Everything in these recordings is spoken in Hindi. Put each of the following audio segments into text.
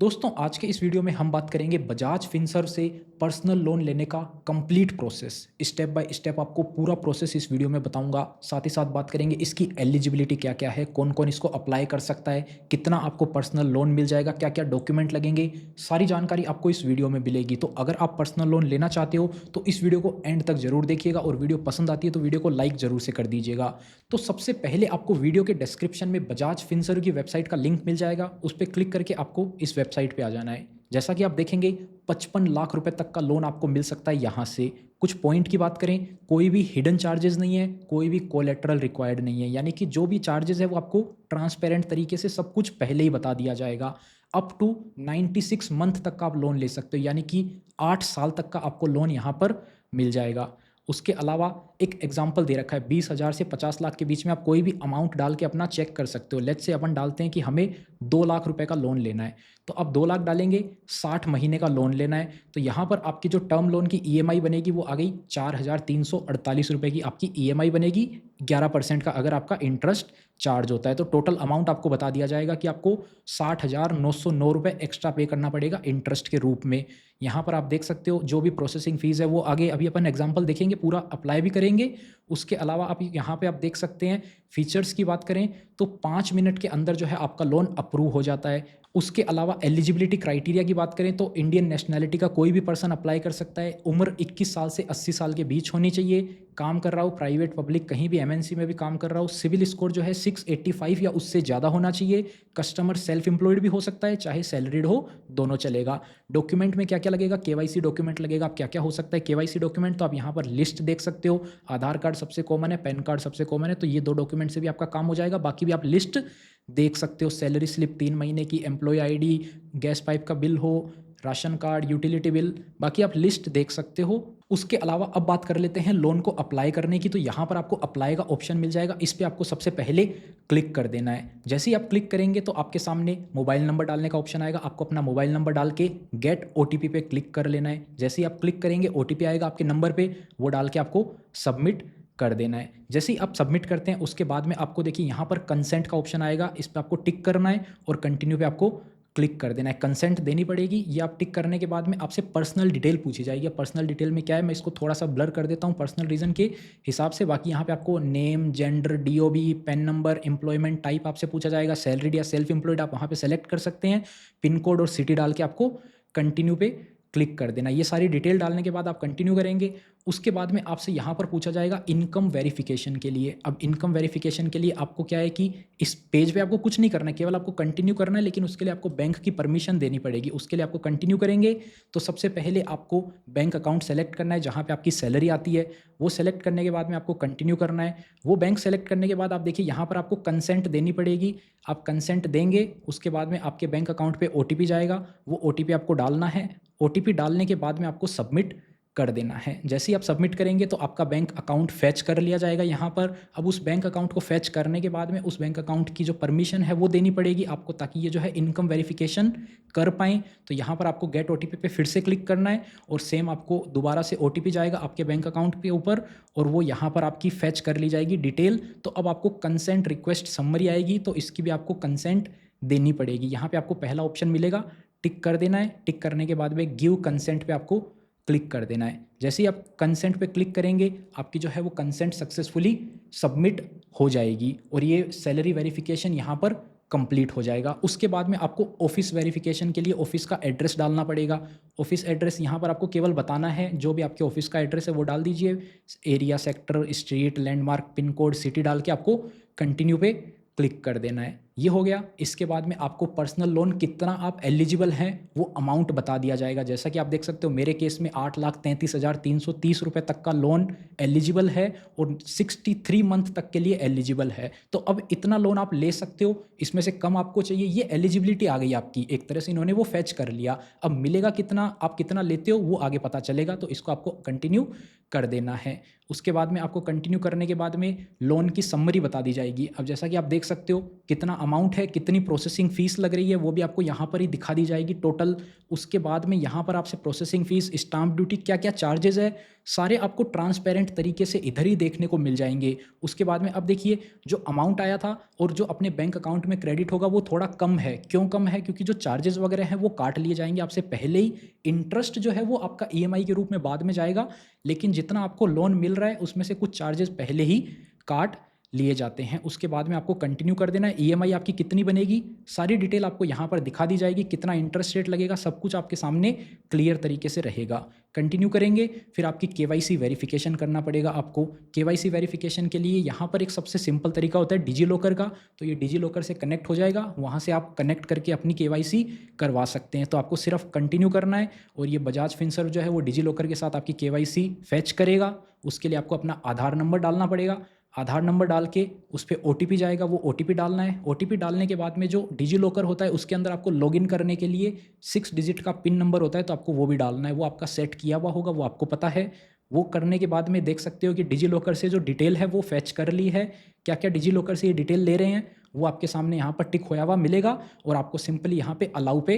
दोस्तों आज के इस वीडियो में हम बात करेंगे बजाज फिनसर्व से पर्सनल लोन लेने का complete process. Step by step आपको पूरा प्रोसेस इस वीडियो में बताऊंगा। साथ ही साथ बात करेंगे इसकी एलिजिबिलिटी क्या क्या है, कौन कौन इसको अप्लाई कर सकता है, कितना आपको पर्सनल लोन मिल जाएगा, क्या क्या डॉक्यूमेंट लगेंगे, सारी जानकारी आपको इस वीडियो में मिलेगी। तो अगर आप पर्सनल लोन लेना चाहते हो तो इस वीडियो को एंड तक जरूर देखिएगा और वीडियो पसंद आती है तो वीडियो को लाइक जरूर से कर दीजिएगा। तो सबसे पहले आपको वीडियो के डिस्क्रिप्शन में बजाज फिनसर्व की वेबसाइट का लिंक मिल जाएगा, उस पर क्लिक करके आपको इस वेबसाइट पे आ जाना है। जैसा कि आप देखेंगे 55 लाख रुपए तक का लोन आपको मिल सकता है यहाँ से। कुछ पॉइंट की बात करें, कोई भी हिडन चार्जेस नहीं है, कोई भी कोलेटरल रिक्वायर्ड नहीं है, यानी कि जो भी चार्जेस है वो आपको ट्रांसपेरेंट तरीके से सब कुछ पहले ही बता दिया जाएगा। अप टू 96 मंथ तक का आप लोन ले सकते हो, यानी कि 8 साल तक का आपको लोन यहाँ पर मिल जाएगा। उसके अलावा एक एग्जाम्पल दे रखा है, 20,000 से 50 लाख के बीच में आप कोई भी अमाउंट डाल के अपना चेक कर सकते हो। लेट्स से अपन डालते हैं कि हमें 2 लाख रुपए का लोन लेना है, तो अब 2 लाख डालेंगे, 60 महीने का लोन लेना है, तो यहाँ पर आपकी जो टर्म लोन की ईएमआई बनेगी वो आ गई 4,348 रुपये की आपकी ईएमआई बनेगी। 11% का अगर आपका इंटरेस्ट चार्ज होता है तो टोटल अमाउंट आपको बता दिया जाएगा कि आपको 60,909 रुपये एक्स्ट्रा पे करना पड़ेगा इंटरेस्ट के रूप में। यहाँ पर आप देख सकते हो जो भी प्रोसेसिंग फ़ीस है वो आगे अभी अपन एग्जांपल देखेंगे, पूरा अप्लाई भी करेंगे। उसके अलावा आप यहाँ पे आप देख सकते हैं फीचर्स की बात करें तो 5 मिनट के अंदर जो है आपका लोन अप्रूव हो जाता है। उसके अलावा एलिजिबिलिटी क्राइटेरिया की बात करें तो इंडियन नेशनैलिटी का कोई भी पर्सन अप्लाई कर सकता है। उम्र 21 साल से 80 साल के बीच होनी चाहिए। काम कर रहा हो प्राइवेट पब्लिक कहीं भी एमएनसी में भी काम कर रहा हो। सिविल स्कोर जो है 685 या उससे ज़्यादा होना चाहिए। कस्टमर सेल्फ एम्प्लॉयड भी हो सकता है, चाहे सैलरीड हो, दोनों चलेगा। डॉक्यूमेंट में क्या क्या लगेगा, केवाईसी डॉक्यूमेंट लगेगा। अब क्या क्या हो सकता है केवाईसी डॉक्यूमेंट, तो आप यहाँ पर लिस्ट देख सकते हो। आधार कार्ड सबसे कॉमन है, पैन कार्ड सबसे कॉमन है, तो ये 2 डॉक्यूमेंट से भी आपका काम हो जाएगा। बाकी भी आप लिस्ट देख सकते हो। सैलरी स्लिप 3 महीने की, एम्प्लॉय आईडी, गैस पाइप का बिल हो, राशन कार्ड, यूटिलिटी बिल, बाकी आप लिस्ट देख सकते हो। उसके अलावा अब बात कर लेते हैं लोन को अप्लाई करने की। तो यहाँ पर आपको अप्लाई का ऑप्शन मिल जाएगा, इस पर आपको सबसे पहले क्लिक कर देना है। जैसे ही आप क्लिक करेंगे तो आपके सामने मोबाइल नंबर डालने का ऑप्शन आएगा। आपको अपना मोबाइल नंबर डाल के गेट ओटीपी पे क्लिक कर लेना है। जैसे ही आप क्लिक करेंगे ओटीपी आएगा आपके नंबर पे, वो डाल के आपको सबमिट कर देना है। जैसे ही आप सबमिट करते हैं उसके बाद में आपको देखिए यहाँ पर कंसेंट का ऑप्शन आएगा, इस पर आपको टिक करना है और कंटिन्यू पे आपको क्लिक कर देना है। कंसेंट देनी पड़ेगी। ये आप टिक करने के बाद में आपसे पर्सनल डिटेल पूछी जाएगी। पर्सनल डिटेल में क्या है, मैं इसको थोड़ा सा ब्लर कर देता हूँ पर्सनल रीजन के हिसाब से। बाकी यहाँ पे आपको name, gender, DOB, PAN number, employment type आपसे पूछा जाएगा। सैलरीड या सेल्फ एम्प्लॉयड आप वहाँ पे सेलेक्ट कर सकते हैं। पिन कोड और सिटी डाल के आपको कंटिन्यू पे क्लिक कर देना। ये सारी डिटेल डालने के बाद आप कंटिन्यू करेंगे। उसके बाद में आपसे यहाँ पर पूछा जाएगा इनकम वेरिफिकेशन के लिए। अब इनकम वेरिफिकेशन के लिए आपको क्या है कि इस पेज पे आपको कुछ नहीं करना है, केवल आपको कंटिन्यू करना है, लेकिन उसके लिए आपको बैंक की परमिशन देनी पड़ेगी। उसके लिए आपको कंटिन्यू करेंगे तो सबसे पहले आपको बैंक अकाउंट सेलेक्ट करना है जहाँ पे आपकी सैलरी आती है। वो सेलेक्ट करने के बाद में आपको कंटिन्यू करना है। वो बैंक सेलेक्ट करने के बाद आप देखिए यहाँ पर आपको कंसेंट देनी पड़ेगी। आप कंसेंट देंगे, उसके बाद में आपके बैंक अकाउंट पे ओटीपी जाएगा, वो ओटीपी आपको डालना है। ओटीपी डालने के बाद में आपको सबमिट कर देना है। जैसे ही आप सबमिट करेंगे तो आपका बैंक अकाउंट फैच कर लिया जाएगा यहाँ पर। अब उस बैंक अकाउंट को फैच करने के बाद में उस बैंक अकाउंट की जो परमिशन है वो देनी पड़ेगी आपको, ताकि ये जो है इनकम वेरिफिकेशन कर पाएँ। तो यहाँ पर आपको गेट ओटीपी पे फिर से क्लिक करना है और सेम आपको दोबारा से ओटीपी जाएगा आपके बैंक अकाउंट के ऊपर और वो यहाँ पर आपकी फैच कर ली जाएगी डिटेल। तो अब आपको कंसेंट रिक्वेस्ट समरी आएगी, तो इसकी भी आपको कंसेंट देनी पड़ेगी। यहाँ पर आपको पहला ऑप्शन मिलेगा, टिक कर देना है। टिक करने के बाद में गिव कंसेंट पे आपको क्लिक कर देना है। जैसे ही आप कंसेंट पे क्लिक करेंगे आपकी जो है वो कंसेंट सक्सेसफुली सबमिट हो जाएगी और ये सैलरी वेरिफिकेशन यहाँ पर कंप्लीट हो जाएगा। उसके बाद में आपको ऑफिस वेरिफिकेशन के लिए ऑफिस का एड्रेस डालना पड़ेगा। ऑफिस एड्रेस यहाँ पर आपको केवल बताना है, जो भी आपके ऑफिस का एड्रेस है वो डाल दीजिए। Area, sector, street, landmark, pin code, city डाल के आपको कंटिन्यू पे क्लिक कर देना है। ये हो गया। इसके बाद में आपको पर्सनल लोन कितना आप एलिजिबल हैं वो अमाउंट बता दिया जाएगा। जैसा कि आप देख सकते हो मेरे केस में 8,33,330 रुपये तक का लोन एलिजिबल है और 63 मंथ तक के लिए एलिजिबल है। तो अब इतना लोन आप ले सकते हो, इसमें से कम आपको चाहिए, ये एलिजिबिलिटी आ गई आपकी। एक तरह से इन्होंने वो फैच कर लिया। अब मिलेगा कितना, आप कितना लेते हो वो आगे पता चलेगा, तो इसको आपको कंटिन्यू कर देना है। उसके बाद में आपको कंटिन्यू करने के बाद में लोन की समरी बता दी जाएगी। अब जैसा कि आप देख सकते हो कितना अमाउंट है, कितनी प्रोसेसिंग फ़ीस लग रही है, वो भी आपको यहाँ पर ही दिखा दी जाएगी टोटल। उसके बाद में यहाँ पर आपसे प्रोसेसिंग फ़ीस, स्टाम्प ड्यूटी, क्या क्या चार्जेस है सारे आपको ट्रांसपेरेंट तरीके से इधर ही देखने को मिल जाएंगे। उसके बाद में अब देखिए जो अमाउंट आया था और जो अपने बैंक अकाउंट में क्रेडिट होगा वो थोड़ा कम है। क्यों कम है? क्योंकि जो चार्जेस वगैरह हैं वो काट लिए जाएंगे आपसे पहले ही। इंटरेस्ट जो है वो आपका ईएमआई के रूप में बाद में जाएगा, लेकिन जितना आपको लोन मिल रहा है उसमें से कुछ चार्जेस पहले ही काट लिए जाते हैं। उसके बाद में आपको कंटिन्यू कर देना है। ईएमआई आपकी कितनी बनेगी सारी डिटेल आपको यहाँ पर दिखा दी जाएगी, कितना इंटरेस्ट रेट लगेगा सब कुछ आपके सामने क्लियर तरीके से रहेगा। कंटिन्यू करेंगे, फिर आपकी केवाईसी वेरिफिकेशन करना पड़ेगा आपको। केवाईसी वेरिफिकेशन के लिए यहाँ पर एक सबसे सिंपल तरीका होता है डिजी लॉकर का। तो ये डिजी लॉकर से कनेक्ट हो जाएगा, वहाँ से आप कनेक्ट करके अपनी केवाईसी करवा सकते हैं। तो आपको सिर्फ कंटिन्यू करना है और ये बजाज फिनसर्व जो है वो डिजी लॉकर के साथ आपकी केवाईसी फैच करेगा। उसके लिए आपको अपना आधार नंबर डालना पड़ेगा। आधार नंबर डाल के उस पर ओटीपी जाएगा, वो ओटीपी डालना है। ओटीपी डालने के बाद में जो डिजी लॉकर होता है उसके अंदर आपको लॉगिन करने के लिए 6 डिजिट का पिन नंबर होता है, तो आपको वो भी डालना है। वो आपका सेट किया हुआ होगा, वो आपको पता है। वो करने के बाद में देख सकते हो कि डिजी लॉकर से जो डिटेल है वो फैच कर ली है। क्या क्या डिजी लॉकर से ये डिटेल ले रहे हैं वो आपके सामने यहाँ पर टिक होया हुआ मिलेगा और आपको सिंपली यहाँ पे अलाउ पे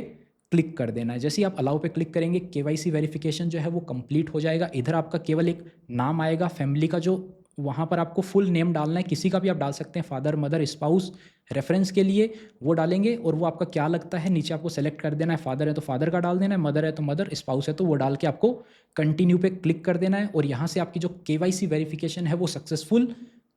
क्लिक कर देना है। जैसे ही आप अलाउ पे क्लिक करेंगे केवाईसी वेरिफिकेशन जो है वो कंप्लीट हो जाएगा। इधर आपका केवल एक नाम आएगा फैमिली का, जो वहाँ पर आपको फुल नेम डालना है, किसी का भी आप डाल सकते हैं, फादर मदर स्पाउस रेफरेंस के लिए वो डालेंगे। और वो आपका क्या लगता है नीचे आपको सेलेक्ट कर देना है। फादर है तो फादर का डाल देना है, मदर है तो मदर, स्पाउस है तो वो डाल के आपको कंटिन्यू पे क्लिक कर देना है। और यहाँ से आपकी जो केवाईसी वेरिफिकेशन है वो सक्सेसफुल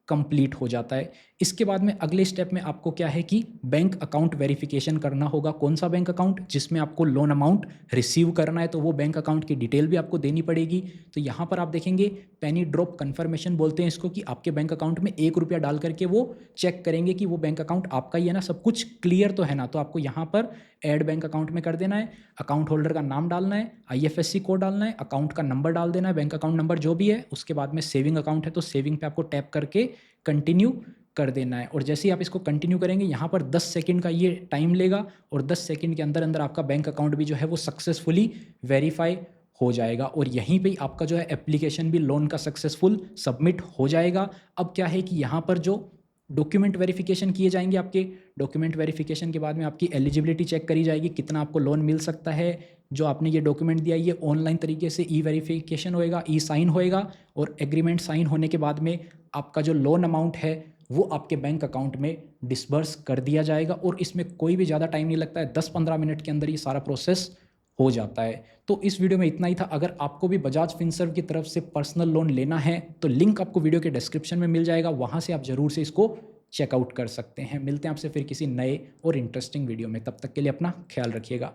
कंप्लीट हो जाता है। इसके बाद में अगले स्टेप में आपको क्या है कि बैंक अकाउंट वेरिफिकेशन करना होगा। कौन सा बैंक अकाउंट? जिसमें आपको लोन अमाउंट रिसीव करना है, तो वो बैंक अकाउंट की डिटेल भी आपको देनी पड़ेगी। तो यहाँ पर आप देखेंगे पेनी ड्रॉप कन्फर्मेशन बोलते हैं इसको, कि आपके बैंक अकाउंट में 1 रुपया डाल करके वो चेक करेंगे कि वो बैंक अकाउंट आपका ही है ना, सब कुछ क्लियर तो है ना। तो आपको यहाँ पर ऐड बैंक अकाउंट में कर देना है। अकाउंट होल्डर का नाम डालना है, आईएफएससी कोड डालना है, अकाउंट का नंबर डाल देना है, बैंक अकाउंट नंबर जो भी है। उसके बाद में सेविंग अकाउंट है तो सेविंग पे आपको टैप करके कंटिन्यू कर देना है। और जैसे ही आप इसको कंटिन्यू करेंगे यहाँ पर 10 सेकंड का ये टाइम लेगा और 10 सेकंड के अंदर अंदर आपका बैंक अकाउंट भी जो है वो सक्सेसफुली वेरीफाई हो जाएगा। और यहीं पे आपका जो है एप्लीकेशन भी लोन का सक्सेसफुल सबमिट हो जाएगा। अब क्या है कि यहाँ पर जो डॉक्यूमेंट वेरिफिकेशन किए जाएंगे, आपके डॉक्यूमेंट वेरिफिकेशन के बाद में आपकी एलिजिबिलिटी चेक करी जाएगी, कितना आपको लोन मिल सकता है। जो आपने ये डॉक्यूमेंट दिया ये ऑनलाइन तरीके से ई वेरिफिकेशन होएगा, ई साइन होएगा। और एग्रीमेंट साइन होने के बाद में आपका जो लोन अमाउंट है वो आपके बैंक अकाउंट में डिसबर्स कर दिया जाएगा। और इसमें कोई भी ज़्यादा टाइम नहीं लगता है, 10-15 मिनट के अंदर ये सारा प्रोसेस हो जाता है। तो इस वीडियो में इतना ही था। अगर आपको भी बजाज फिनसर्व की तरफ से पर्सनल लोन लेना है तो लिंक आपको वीडियो के डिस्क्रिप्शन में मिल जाएगा, वहाँ से आप ज़रूर से इसको चेकआउट कर सकते हैं। मिलते हैं आपसे फिर किसी नए और इंटरेस्टिंग वीडियो में, तब तक के लिए अपना ख्याल रखिएगा।